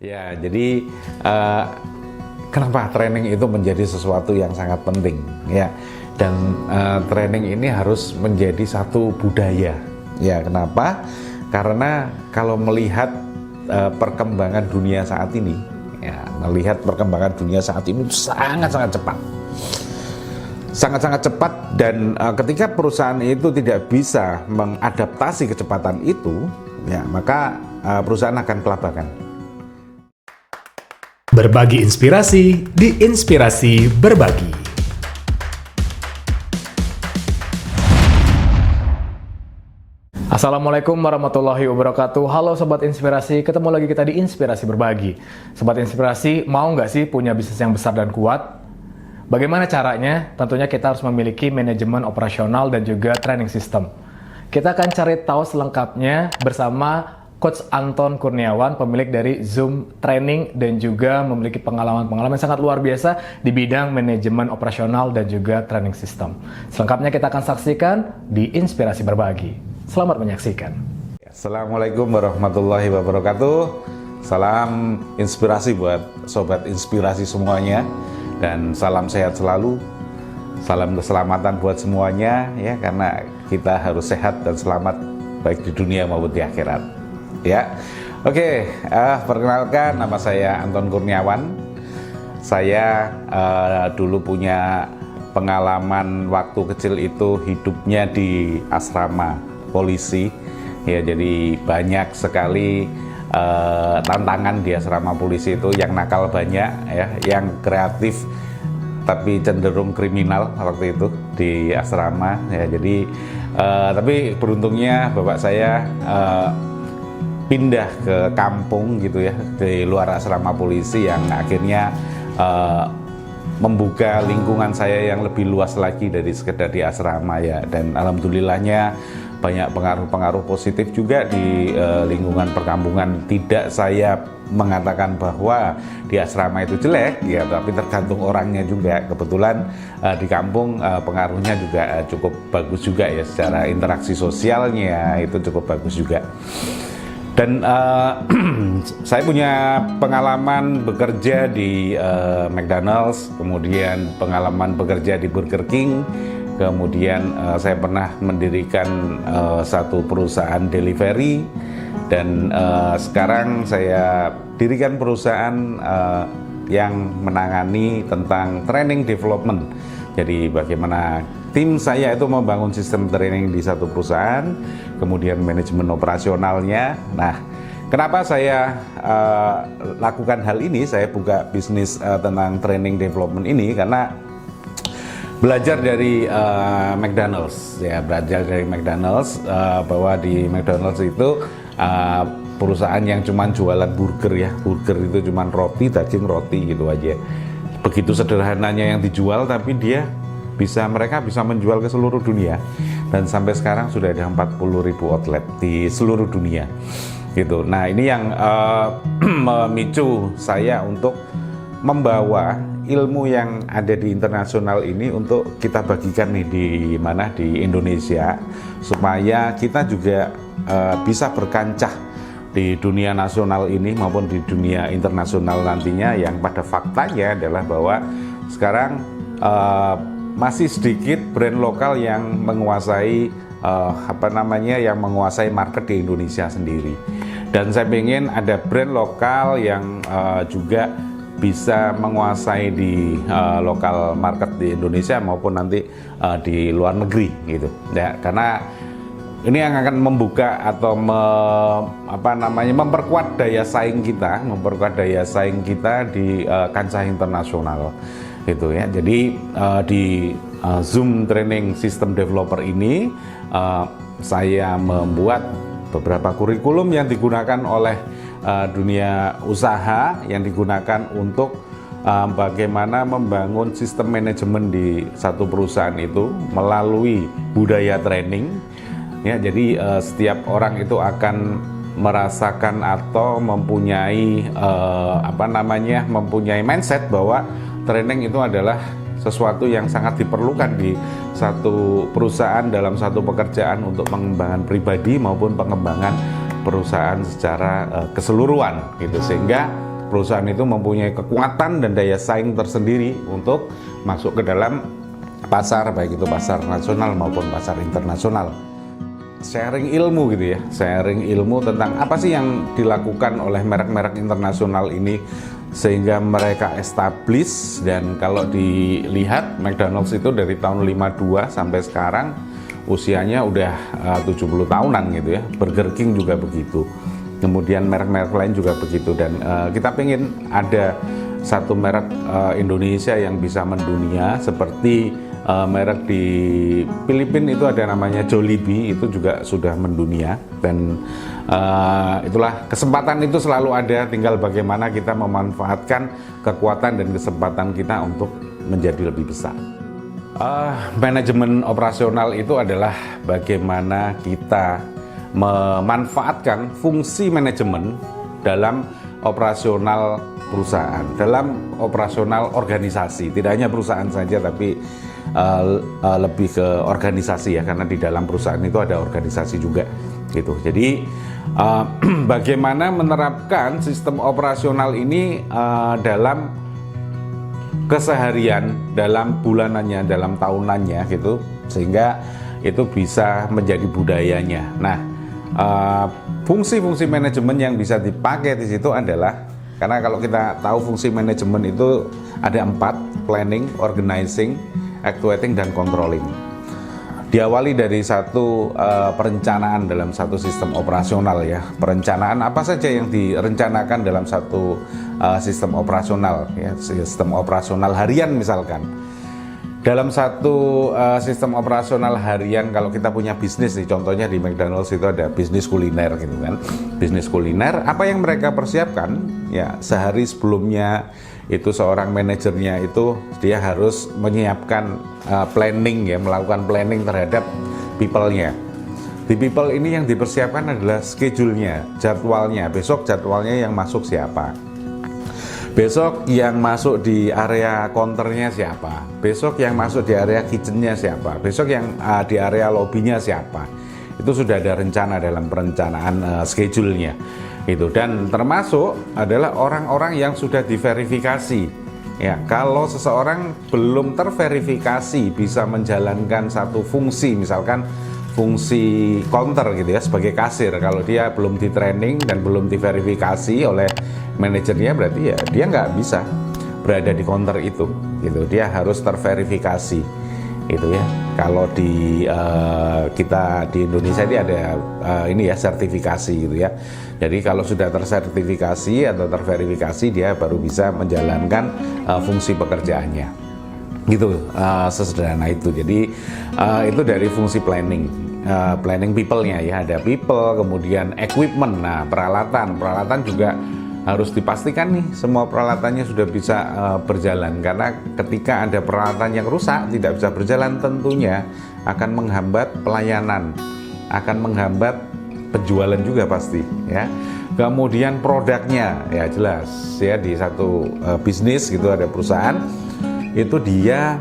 Ya, jadi kenapa training itu menjadi sesuatu yang sangat penting, ya? Dan training ini harus menjadi satu budaya, ya. Kenapa? Karena kalau melihat perkembangan dunia saat ini, ya, melihat perkembangan dunia saat ini sangat-sangat cepat, sangat-sangat cepat. Dan ketika perusahaan itu tidak bisa mengadaptasi kecepatan itu, ya, maka perusahaan akan kelabakan. Berbagi inspirasi di Inspirasi Berbagi. Assalamualaikum warahmatullahi wabarakatuh. Halo Sobat Inspirasi, ketemu lagi kita di Inspirasi Berbagi. Sobat Inspirasi, mau nggak sih punya bisnis yang besar dan kuat? Bagaimana caranya? Tentunya kita harus memiliki manajemen operasional dan juga training system. Kita akan cari tahu selengkapnya bersama Coach Anton Kurniawan, pemilik dari Zoom Training dan juga memiliki pengalaman-pengalaman sangat luar biasa di bidang manajemen operasional dan juga training system. Selengkapnya kita akan saksikan di Inspirasi Berbagi. Selamat menyaksikan. Assalamualaikum warahmatullahi wabarakatuh. Salam inspirasi buat Sobat Inspirasi semuanya. Dan salam sehat selalu. Salam keselamatan buat semuanya, ya, karena kita harus sehat dan selamat baik di dunia maupun di akhirat. Ya, oke. Perkenalkan, nama saya Anton Kurniawan. Saya dulu punya pengalaman waktu kecil itu hidupnya di asrama polisi. Ya, jadi banyak sekali tantangan di asrama polisi itu. Yang nakal banyak, ya, yang kreatif tapi cenderung kriminal waktu itu di asrama. Ya, jadi tapi beruntungnya bapak saya pindah ke kampung gitu ya, di luar asrama polisi, yang akhirnya membuka lingkungan saya yang lebih luas lagi dari sekedar di asrama, ya. Dan alhamdulillahnya banyak pengaruh-pengaruh positif juga di lingkungan perkampungan. Tidak saya mengatakan bahwa di asrama itu jelek, ya, tapi tergantung orangnya juga. Kebetulan di kampung pengaruhnya juga cukup bagus juga, ya, secara interaksi sosialnya itu cukup bagus juga. Dan saya punya pengalaman bekerja di McDonald's, kemudian pengalaman bekerja di Burger King, kemudian saya pernah mendirikan satu perusahaan delivery, dan sekarang saya dirikan perusahaan yang menangani tentang training development. Jadi bagaimana tim saya itu membangun sistem training di satu perusahaan, kemudian manajemen operasionalnya. Nah, kenapa saya lakukan hal ini? Saya buka bisnis tentang training development ini karena belajar dari McDonald's, ya, belajar dari McDonald's bahwa di McDonald's itu perusahaan yang cuma jualan burger, ya, burger itu cuma roti, daging, roti gitu aja. Begitu sederhananya yang dijual, tapi mereka bisa menjual ke seluruh dunia, dan sampai sekarang sudah ada 40.000 outlet di seluruh dunia gitu. Nah, ini yang memicu saya untuk membawa ilmu yang ada di internasional ini untuk kita bagikan nih di Indonesia, supaya kita juga bisa berkancah di dunia nasional ini maupun di dunia internasional nantinya, yang pada faktanya adalah bahwa sekarang masih sedikit brand lokal yang menguasai yang menguasai market di Indonesia sendiri. Dan saya ingin ada brand lokal yang juga bisa menguasai di lokal market di Indonesia maupun nanti di luar negeri gitu, ya, karena ini yang akan membuka atau memperkuat daya saing kita di kancah internasional gitu, ya. Jadi di Zoom Training System Developer ini saya membuat beberapa kurikulum yang digunakan oleh dunia usaha, yang digunakan untuk bagaimana membangun sistem manajemen di satu perusahaan itu melalui budaya training. Ya, jadi setiap orang itu akan merasakan atau mempunyai mempunyai mindset bahwa training itu adalah sesuatu yang sangat diperlukan di satu perusahaan dalam satu pekerjaan untuk pengembangan pribadi maupun pengembangan perusahaan secara keseluruhan gitu, sehingga perusahaan itu mempunyai kekuatan dan daya saing tersendiri untuk masuk ke dalam pasar, baik itu pasar nasional maupun pasar internasional. Sharing ilmu gitu ya, sharing ilmu tentang apa sih yang dilakukan oleh merek-merek internasional ini sehingga mereka establish. Dan kalau dilihat McDonald's itu dari tahun 52 sampai sekarang usianya udah 70 tahunan gitu ya. Burger King juga begitu. Kemudian merek-merek lain juga begitu, dan kita pengen ada satu merek Indonesia yang bisa mendunia seperti merek di Filipina itu ada namanya Jollibee, itu juga sudah mendunia. Dan itulah kesempatan itu selalu ada, tinggal bagaimana kita memanfaatkan kekuatan dan kesempatan kita untuk menjadi lebih besar. Manajemen operasional itu adalah bagaimana kita memanfaatkan fungsi manajemen dalam operasional perusahaan, dalam operasional organisasi. Tidak hanya perusahaan saja, tapi lebih ke organisasi ya, karena di dalam perusahaan itu ada organisasi juga gitu. Jadi bagaimana menerapkan sistem operasional ini dalam keseharian, dalam bulanannya, dalam tahunannya gitu, sehingga itu bisa menjadi budayanya. Nah, fungsi-fungsi manajemen yang bisa dipakai di situ adalah, karena kalau kita tahu fungsi manajemen itu ada 4: planning, organizing, actuating, dan controlling. Diawali dari satu perencanaan dalam satu sistem operasional ya. Perencanaan apa saja yang direncanakan dalam satu sistem operasional ya, sistem operasional harian misalkan. Dalam satu sistem operasional harian, kalau kita punya bisnis nih, contohnya di McDonald's itu ada bisnis kuliner gitu kan. Bisnis kuliner, apa yang mereka persiapkan? Ya, sehari sebelumnya itu seorang manajernya itu dia harus menyiapkan planning ya, melakukan planning terhadap people-nya. Di people ini yang dipersiapkan adalah schedule-nya, jadwalnya. Besok jadwalnya yang masuk siapa? Besok yang masuk di area counternya siapa? Besok yang masuk di area kitchennya siapa? Besok yang di area lobbynya siapa? Itu sudah ada rencana dalam perencanaan schedule-nya itu. Dan termasuk adalah orang-orang yang sudah diverifikasi ya. Kalau seseorang belum terverifikasi bisa menjalankan satu fungsi, misalkan fungsi counter gitu ya, sebagai kasir, kalau dia belum di training dan belum diverifikasi oleh manajernya, berarti ya dia nggak bisa berada di counter itu gitu. Dia harus terverifikasi itu ya. Kalau di kita di Indonesia ini ada ini ya, sertifikasi gitu ya. Jadi kalau sudah tersertifikasi atau terverifikasi, dia baru bisa menjalankan fungsi pekerjaannya gitu. Sesederhana itu. Jadi itu dari fungsi planning, planning people-nya ya. Ada people, kemudian equipment. Nah, peralatan juga harus dipastikan nih semua peralatannya sudah bisa berjalan, karena ketika ada peralatan yang rusak tidak bisa berjalan, tentunya akan menghambat pelayanan, akan menghambat penjualan juga pasti ya. Kemudian produknya ya, jelas ya, di satu bisnis gitu, ada perusahaan itu dia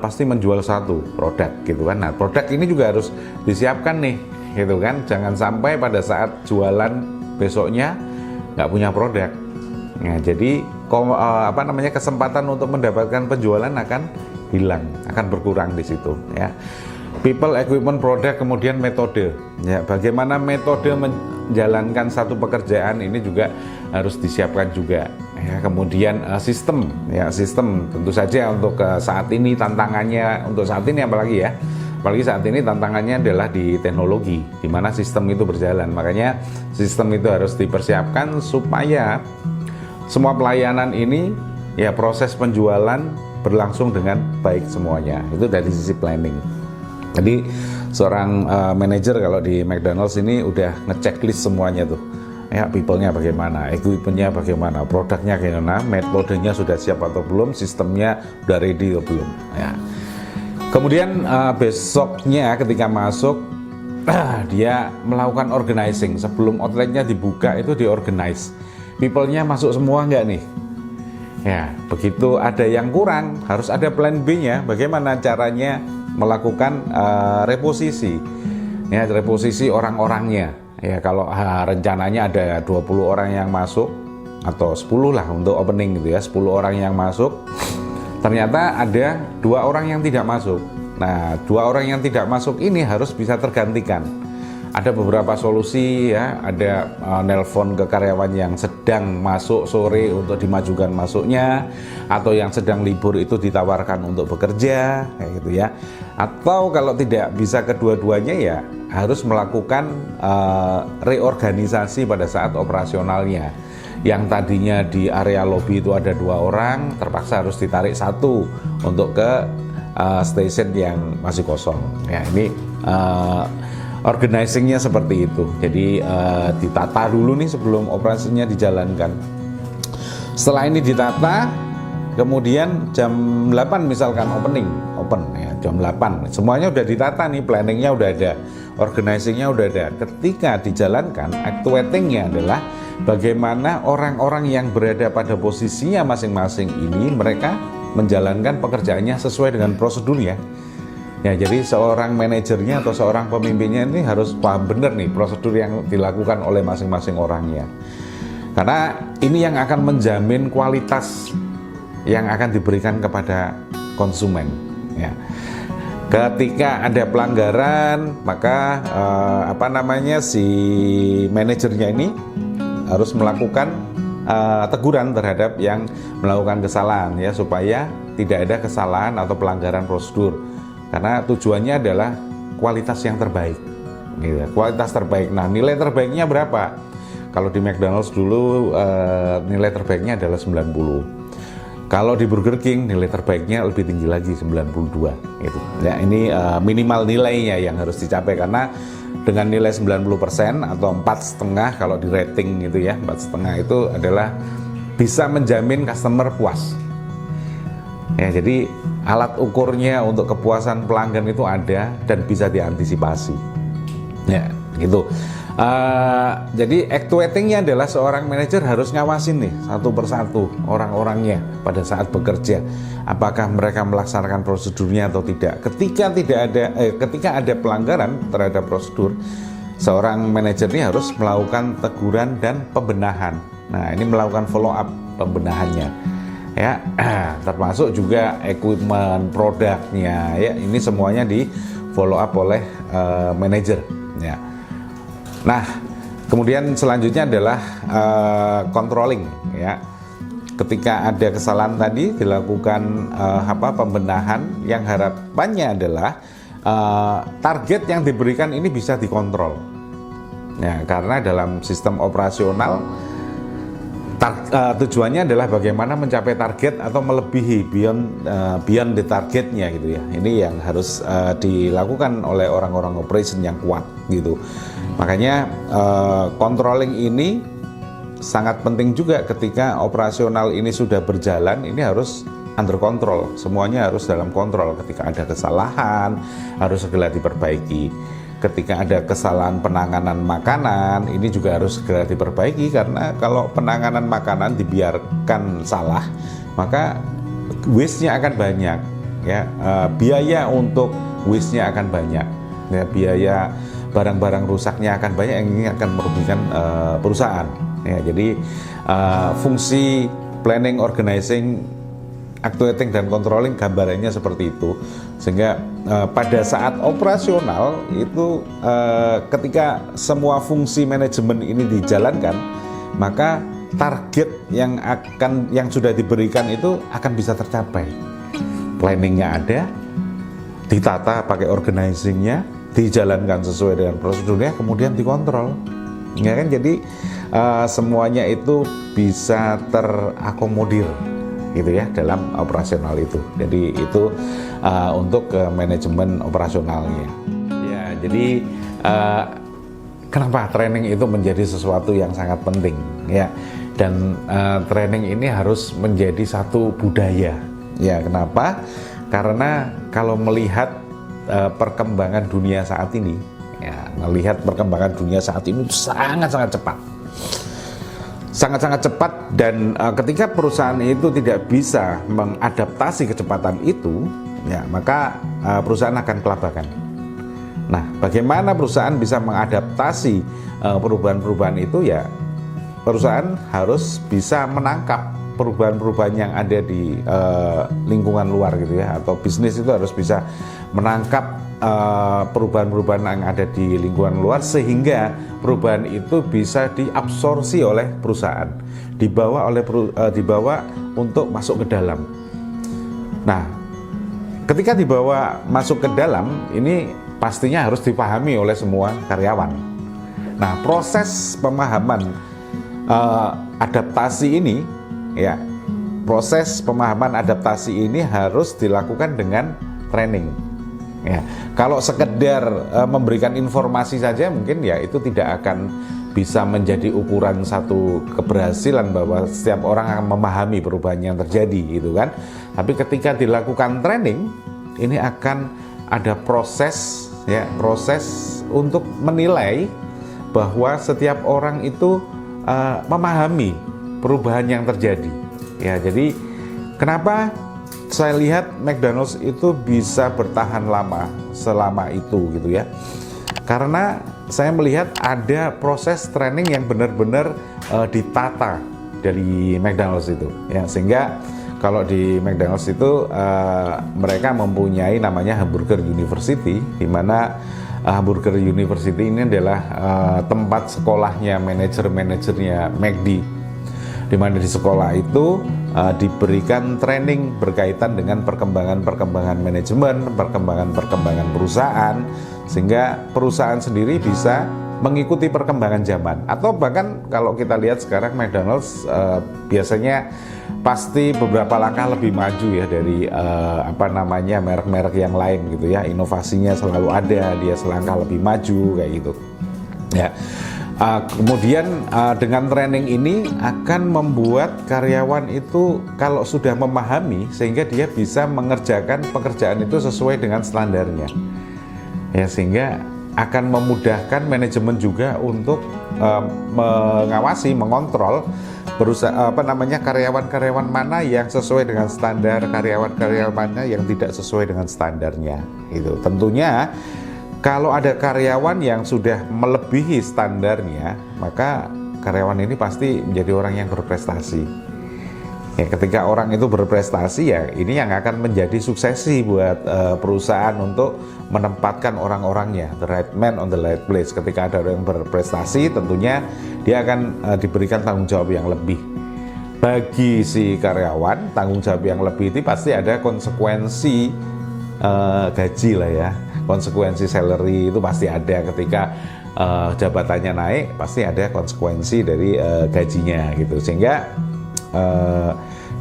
pasti menjual satu produk gitu kan. Nah, produk ini juga harus disiapkan nih gitu kan, jangan sampai pada saat jualan besoknya nggak punya produk. Nah, jadi kesempatan untuk mendapatkan penjualan akan hilang, akan berkurang di situ ya. People, equipment, produk, kemudian metode ya, bagaimana metode menjalankan satu pekerjaan ini juga harus disiapkan juga ya. Kemudian sistem ya, sistem tentu saja untuk saat ini tantangannya, untuk saat ini apalagi ya, apalagi saat ini tantangannya adalah di teknologi, di mana sistem itu berjalan. Makanya sistem itu harus dipersiapkan supaya semua pelayanan ini ya, proses penjualan berlangsung dengan baik semuanya. Itu dari sisi planning. Jadi seorang manajer kalau di McDonald's ini udah ngechecklist semuanya tuh ya, people-nya bagaimana, equipment-nya bagaimana, produknya bagaimana, metodenya sudah siap atau belum, sistemnya udah ready atau belum ya. Kemudian besoknya ketika masuk dia melakukan organizing. Sebelum outletnya dibuka itu diorganize, people-nya masuk semua nggak nih ya. Begitu ada yang kurang, harus ada plan B-nya, bagaimana caranya melakukan reposisi ya, reposisi orang-orangnya ya. Kalau rencananya ada 20 orang yang masuk atau 10 lah untuk opening gitu ya, 10 orang yang masuk. Ternyata ada 2 orang yang tidak masuk. Nah, 2 orang yang tidak masuk ini harus bisa tergantikan. Ada beberapa solusi ya, ada nelpon ke karyawan yang sedang masuk sore untuk dimajukan masuknya, atau yang sedang libur itu ditawarkan untuk bekerja, kayak gitu ya. Atau kalau tidak bisa kedua-duanya ya harus melakukan reorganisasi pada saat operasionalnya. Yang tadinya di area lobi itu ada 2 orang, terpaksa harus ditarik 1 untuk ke station yang masih kosong. Ya, ini organizingnya seperti itu. Jadi ditata dulu nih sebelum operasinya dijalankan. Setelah ini ditata, kemudian jam 8 misalkan open ya, jam 8. Semuanya udah ditata nih, planningnya udah ada, organizingnya udah ada. Ketika dijalankan, actuatingnya adalah bagaimana orang-orang yang berada pada posisinya masing-masing ini mereka menjalankan pekerjaannya sesuai dengan prosedurnya. Ya, jadi seorang manajernya atau seorang pemimpinnya ini harus paham benar nih prosedur yang dilakukan oleh masing-masing orangnya. Karena ini yang akan menjamin kualitas yang akan diberikan kepada konsumen. Ya. Ketika ada pelanggaran, maka si manajernya ini harus melakukan teguran terhadap yang melakukan kesalahan ya, supaya tidak ada kesalahan atau pelanggaran prosedur. Karena tujuannya adalah kualitas yang terbaik, gitu. Kualitas terbaik. Nah, nilai terbaiknya berapa? Kalau di McDonald's dulu nilai terbaiknya adalah 90. Kalau di Burger King nilai terbaiknya lebih tinggi lagi, 92. Gitu. Ya, ini minimal nilainya yang harus dicapai, karena dengan nilai 90% atau 4,5 kalau di rating gitu ya, 4,5 itu adalah bisa menjamin customer puas. Ya, jadi alat ukurnya untuk kepuasan pelanggan itu ada dan bisa diantisipasi. Ya, gitu. Jadi actuatingnya adalah seorang manajer harus ngawasin nih satu persatu orang-orangnya pada saat bekerja, apakah mereka melaksanakan prosedurnya atau tidak. Ketika ada pelanggaran terhadap prosedur, seorang manajer ini harus melakukan teguran dan pembenahan. Nah, ini melakukan follow up pembenahannya. Ya, termasuk juga equipment, produknya, ya, ini semuanya di follow up oleh manajer. Ya. Nah, kemudian selanjutnya adalah controlling. Ya, ketika ada kesalahan tadi dilakukan pembenahan, yang harapannya adalah target yang diberikan ini bisa dikontrol. Ya, karena dalam sistem operasional tujuannya adalah bagaimana mencapai target atau melebihi beyond the targetnya gitu ya. Ini yang harus dilakukan oleh orang-orang operation yang kuat gitu. Makanya controlling ini sangat penting juga. Ketika operasional ini sudah berjalan, ini harus under control, semuanya harus dalam kontrol. Ketika ada kesalahan harus segera diperbaiki. Ketika ada kesalahan penanganan makanan, ini juga harus segera diperbaiki, karena kalau penanganan makanan dibiarkan salah, maka waste-nya akan banyak, ya, biaya untuk waste-nya akan banyak, ya, biaya barang-barang rusaknya akan banyak, yang ini akan merugikan perusahaan. Ya, jadi fungsi planning, organizing, actuating dan controlling gambarannya seperti itu, sehingga pada saat operasional itu ketika semua fungsi manajemen ini dijalankan, maka target yang sudah diberikan itu akan bisa tercapai. Planningnya ada, ditata pakai organizingnya, dijalankan sesuai dengan prosedurnya, kemudian dikontrol, ya kan? Jadi semuanya itu bisa terakomodir gitu ya dalam operasional itu. Jadi itu untuk manajemen operasionalnya. Ya, jadi kenapa training itu menjadi sesuatu yang sangat penting ya, dan training ini harus menjadi satu budaya. Ya, kenapa? Karena kalau melihat perkembangan dunia saat ini, ya, melihat perkembangan dunia saat ini sangat-sangat cepat. Sangat-sangat cepat, dan ketika perusahaan itu tidak bisa mengadaptasi kecepatan itu, ya, maka perusahaan akan kelabakan. Nah, bagaimana perusahaan bisa mengadaptasi perubahan-perubahan itu? Ya, perusahaan harus bisa menangkap perubahan-perubahan yang ada di lingkungan luar gitu ya, atau bisnis itu harus bisa menangkap perubahan-perubahan yang ada di lingkungan luar, sehingga perubahan itu bisa diabsorpsi oleh perusahaan, dibawa untuk masuk ke dalam. Nah, ketika dibawa masuk ke dalam, ini pastinya harus dipahami oleh semua karyawan. Nah, proses pemahaman adaptasi ini, ya, proses pemahaman adaptasi ini harus dilakukan dengan training. Ya, kalau sekedar memberikan informasi saja mungkin ya itu tidak akan bisa menjadi ukuran satu keberhasilan bahwa setiap orang akan memahami perubahan yang terjadi gitu kan. Tapi ketika dilakukan training, ini akan ada proses ya, proses untuk menilai bahwa setiap orang itu memahami perubahan yang terjadi. Ya, jadi kenapa saya lihat McDonald's itu bisa bertahan lama selama itu gitu ya. Karena saya melihat ada proses training yang benar-benar ditata dari McDonald's itu ya, sehingga kalau di McDonald's itu mereka mempunyai namanya Hamburger University, di mana Hamburger University ini adalah tempat sekolahnya manajer-manajernya McD, di mana di sekolah itu diberikan training berkaitan dengan perkembangan manajemen, perkembangan perusahaan, sehingga perusahaan sendiri bisa mengikuti perkembangan zaman. Atau bahkan kalau kita lihat sekarang McDonald's biasanya pasti beberapa langkah lebih maju ya dari merek-merek yang lain gitu ya. Inovasinya selalu ada, dia selangkah lebih maju kayak gitu ya. Kemudian dengan training ini akan membuat karyawan itu kalau sudah memahami, sehingga dia bisa mengerjakan pekerjaan itu sesuai dengan standarnya ya, sehingga akan memudahkan manajemen juga untuk mengawasi, mengontrol karyawan-karyawan mana yang sesuai dengan standar, karyawan-karyawan mana yang tidak sesuai dengan standarnya itu. Tentunya kalau ada karyawan yang sudah melebihi standarnya, maka karyawan ini pasti menjadi orang yang berprestasi. Ya, ketika orang itu berprestasi, ya ini yang akan menjadi suksesi buat perusahaan untuk menempatkan orang-orangnya, the right man on the right place. Ketika ada orang yang berprestasi, tentunya dia akan diberikan tanggung jawab yang lebih. Bagi si karyawan, tanggung jawab yang lebih itu pasti ada konsekuensi gaji lah ya. Konsekuensi salary itu pasti ada ketika jabatannya naik, pasti ada konsekuensi dari gajinya gitu. Sehingga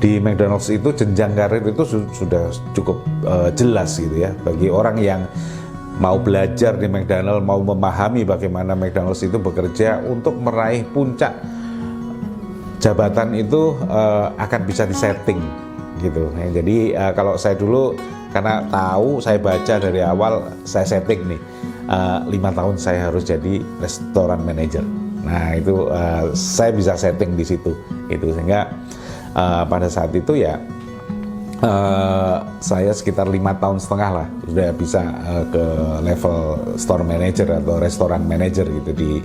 di McDonald's itu jenjang karir itu sudah cukup jelas gitu ya. Bagi orang yang mau belajar di McDonald's, mau memahami bagaimana McDonald's itu bekerja untuk meraih puncak jabatan itu akan bisa disetting gitu. Jadi kalau saya dulu, karena tahu, saya baca dari awal, saya setting nih 5 tahun saya harus jadi restoran manager. Nah itu saya bisa setting di situ itu, sehingga pada saat itu ya saya sekitar 5,5 tahun lah sudah bisa ke level store manager atau restoran manager gitu di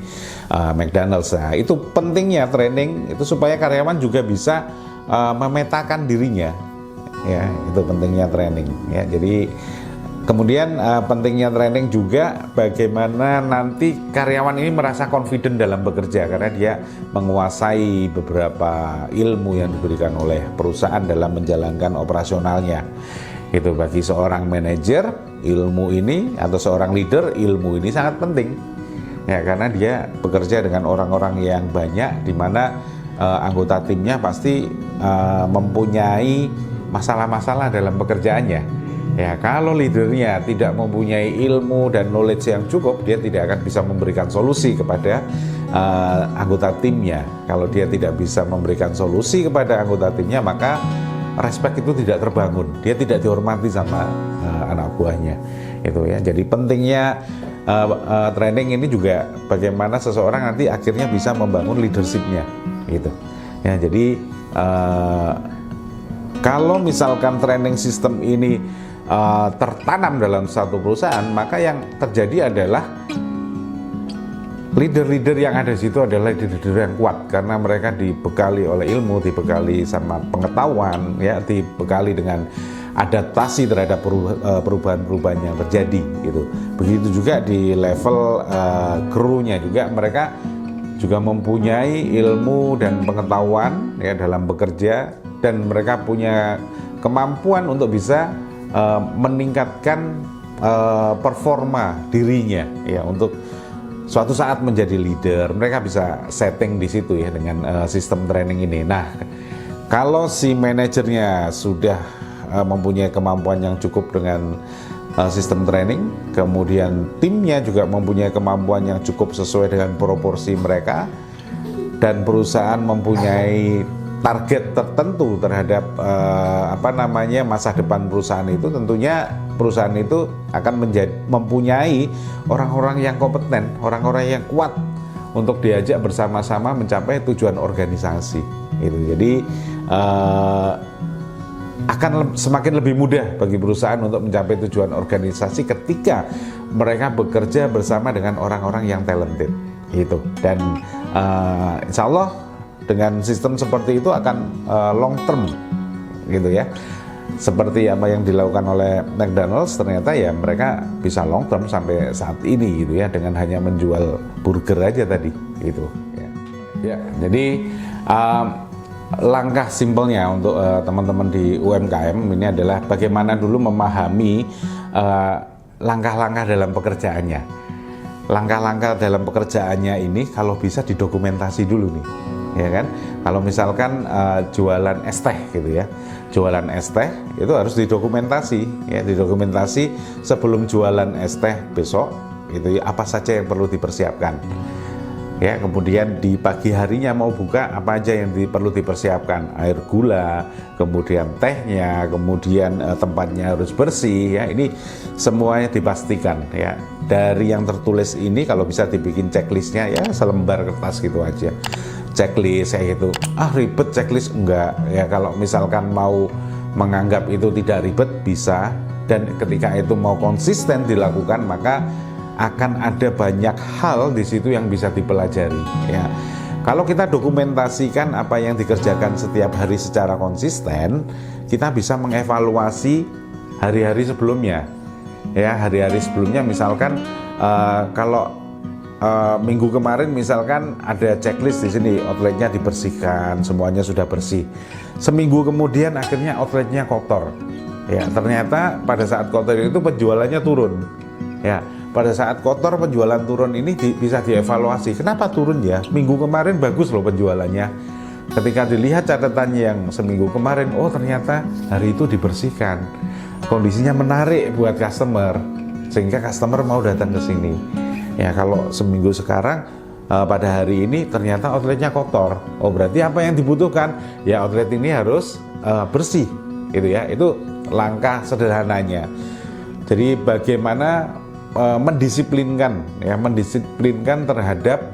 McDonald's. Nah itu pentingnya training itu supaya karyawan juga bisa memetakan dirinya. Ya, itu pentingnya training ya. Jadi kemudian pentingnya training juga bagaimana nanti karyawan ini merasa confident dalam bekerja, karena dia menguasai beberapa ilmu yang diberikan oleh perusahaan dalam menjalankan operasionalnya. Itu bagi seorang manajer, ilmu ini, atau seorang leader, ilmu ini sangat penting ya, karena dia bekerja dengan orang-orang yang banyak, di mana anggota timnya pasti mempunyai masalah-masalah dalam pekerjaannya. Ya, kalau leadernya tidak mempunyai ilmu dan knowledge yang cukup, dia tidak akan bisa memberikan solusi kepada anggota timnya. Kalau dia tidak bisa memberikan solusi kepada anggota timnya, maka respect itu tidak terbangun. Dia tidak dihormati sama anak buahnya. Itu ya. Jadi pentingnya training ini juga bagaimana seseorang nanti akhirnya bisa membangun leadership-nya. Gitu. Ya, jadi kalau misalkan training system ini tertanam dalam satu perusahaan, maka yang terjadi adalah leader-leader yang ada di situ adalah leader-leader yang kuat karena mereka dibekali oleh ilmu, dibekali sama pengetahuan, ya, dibekali dengan adaptasi terhadap perubahan-perubahan yang terjadi gitu. Begitu juga di level krunya juga, mereka juga mempunyai ilmu dan pengetahuan ya dalam bekerja, dan mereka punya kemampuan untuk bisa meningkatkan performa dirinya ya untuk suatu saat menjadi leader. Mereka bisa setting di situ ya dengan sistem training ini. Nah, kalau si manajernya sudah mempunyai kemampuan yang cukup dengan sistem training, kemudian timnya juga mempunyai kemampuan yang cukup sesuai dengan proporsi mereka, dan perusahaan mempunyai target tertentu terhadap masa depan perusahaan itu, tentunya perusahaan itu akan mempunyai orang-orang yang kompeten, orang-orang yang kuat untuk diajak bersama-sama mencapai tujuan organisasi. Gitu. Jadi akan semakin lebih mudah bagi perusahaan untuk mencapai tujuan organisasi ketika mereka bekerja bersama dengan orang-orang yang talented. Gitu. Dan insya Allah dengan sistem seperti itu akan long term, gitu ya. Seperti apa yang dilakukan oleh McDonald's, ternyata ya mereka bisa long term sampai saat ini gitu ya, dengan hanya menjual burger aja tadi gitu ya. Ya, jadi langkah simpelnya untuk teman-teman di UMKM ini adalah bagaimana dulu memahami langkah-langkah dalam pekerjaannya. Langkah-langkah dalam pekerjaannya ini kalau bisa didokumentasi dulu nih, ya kan? Kalau misalkan jualan es teh gitu ya, jualan es teh itu harus didokumentasi ya, didokumentasi sebelum jualan es teh besok itu apa saja yang perlu dipersiapkan ya. Kemudian di pagi harinya mau buka, apa aja yang perlu dipersiapkan, air gula, kemudian tehnya, kemudian tempatnya harus bersih ya. Ini semuanya dipastikan ya. Dari yang tertulis ini kalau bisa dibikin checklistnya ya, selembar kertas gitu aja, checklist kayak gitu. Ribet checklist, enggak ya. Kalau misalkan mau menganggap itu tidak ribet bisa, dan ketika itu mau konsisten dilakukan maka akan ada banyak hal di situ yang bisa dipelajari ya. Kalau kita dokumentasikan apa yang dikerjakan setiap hari secara konsisten, kita bisa mengevaluasi hari-hari sebelumnya ya. Hari-hari sebelumnya misalkan kalau minggu kemarin misalkan ada checklist di sini, outletnya dibersihkan, semuanya sudah bersih. Seminggu kemudian akhirnya outletnya kotor ya, ternyata pada saat kotor itu penjualannya turun ya. Pada saat kotor penjualan turun ini bisa dievaluasi, kenapa turun ya, minggu kemarin bagus loh penjualannya. Ketika dilihat catatan yang seminggu kemarin, oh ternyata hari itu dibersihkan, kondisinya menarik buat customer sehingga customer mau datang ke sini ya. Kalau seminggu sekarang pada hari ini ternyata outletnya kotor, oh berarti apa yang dibutuhkan ya, outlet ini harus bersih gitu ya. Itu langkah sederhananya. Jadi bagaimana mendisiplinkan ya, mendisiplinkan terhadap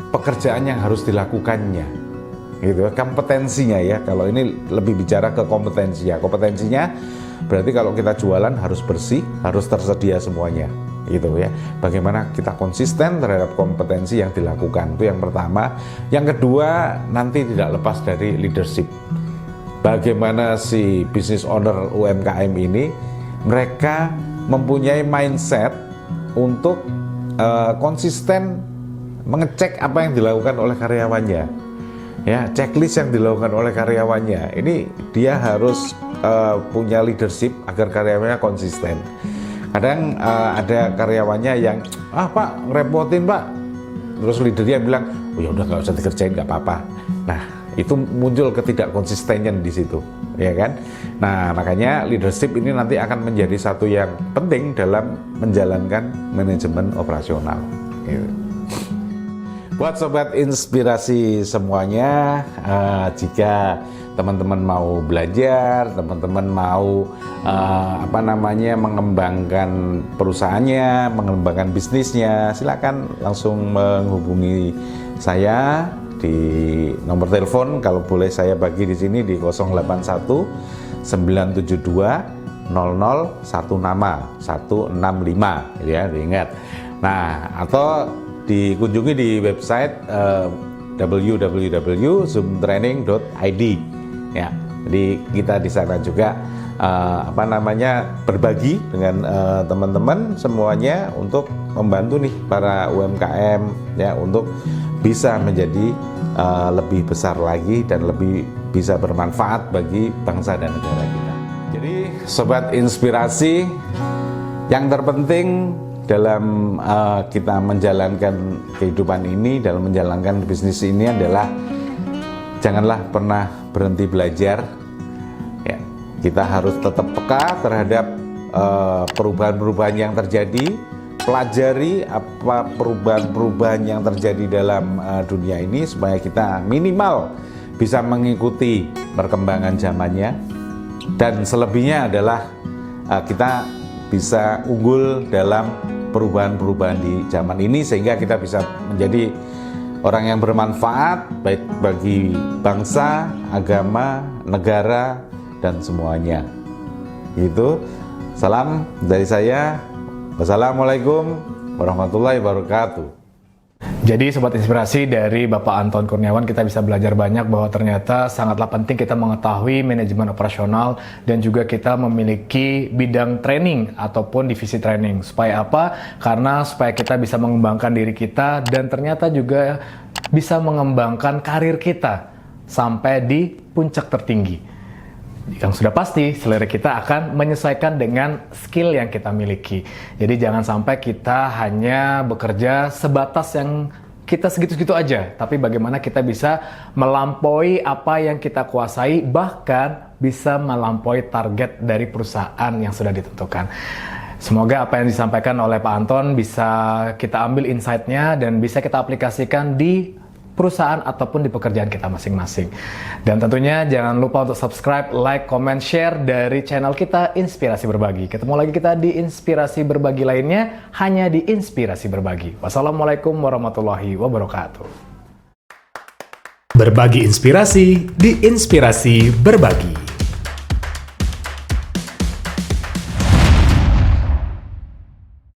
pekerjaan yang harus dilakukannya gitu, kompetensinya ya. Kalau ini lebih bicara ke kompetensi ya. Kompetensinya berarti kalau kita jualan harus bersih, harus tersedia semuanya gitu ya. Bagaimana kita konsisten terhadap kompetensi yang dilakukan, itu yang pertama. Yang kedua nanti tidak lepas dari leadership. Bagaimana si business owner UMKM ini mereka mempunyai mindset untuk konsisten mengecek apa yang dilakukan oleh karyawannya ya, checklist yang dilakukan oleh karyawannya. Ini dia harus punya leadership agar karyawannya konsisten. Kadang ada karyawannya yang Pak ngerepotin Pak, terus leadernya bilang oh ya udah nggak usah dikerjain, nggak apa-apa. Nah itu muncul ketidakkonsistennya di situ, ya kan? Nah, makanya leadership ini nanti akan menjadi satu yang penting dalam menjalankan manajemen operasional. Gitu. Buat sobat inspirasi semuanya, jika teman-teman mau belajar, teman-teman mau mengembangkan perusahaannya, mengembangkan bisnisnya, silakan langsung menghubungi saya di nomor telepon. Kalau boleh saya bagi di sini di 081 972 satu nama 165 gitu ya, diingat. Nah, atau dikunjungi di website www.zoomtraining.id ya. Jadi kita di sana juga berbagi dengan teman-teman semuanya untuk membantu nih para UMKM ya untuk bisa menjadi lebih besar lagi dan lebih bisa bermanfaat bagi bangsa dan negara kita. Jadi sobat inspirasi, yang terpenting dalam kita menjalankan kehidupan ini, dalam menjalankan bisnis ini adalah janganlah pernah berhenti belajar. Ya, kita harus tetap peka terhadap perubahan-perubahan yang terjadi, pelajari apa perubahan-perubahan yang terjadi dalam dunia ini supaya kita minimal bisa mengikuti perkembangan zamannya, dan selebihnya adalah kita bisa unggul dalam perubahan-perubahan di zaman ini sehingga kita bisa menjadi orang yang bermanfaat baik bagi bangsa, agama, negara, dan semuanya. Itu salam dari saya. Wassalamualaikum warahmatullahi wabarakatuh. Jadi Sobat Inspirasi, dari Bapak Anton Kurniawan kita bisa belajar banyak bahwa ternyata sangatlah penting kita mengetahui manajemen operasional dan juga kita memiliki bidang training ataupun divisi training. Supaya apa? Karena supaya kita bisa mengembangkan diri kita dan ternyata juga bisa mengembangkan karir kita sampai di puncak tertinggi. Yang sudah pasti selera kita akan menyesuaikan dengan skill yang kita miliki. Jadi jangan sampai kita hanya bekerja sebatas yang kita segitu-segitu aja, tapi bagaimana kita bisa melampaui apa yang kita kuasai, bahkan bisa melampaui target dari perusahaan yang sudah ditentukan. Semoga apa yang disampaikan oleh Pak Anton bisa kita ambil insight-nya dan bisa kita aplikasikan di perusahaan ataupun di pekerjaan kita masing-masing. Dan tentunya jangan lupa untuk subscribe, like, comment, share dari channel kita Inspirasi Berbagi. Ketemu lagi kita di Inspirasi Berbagi lainnya, hanya di Inspirasi Berbagi. Wassalamualaikum warahmatullahi wabarakatuh. Berbagi inspirasi di Inspirasi Berbagi.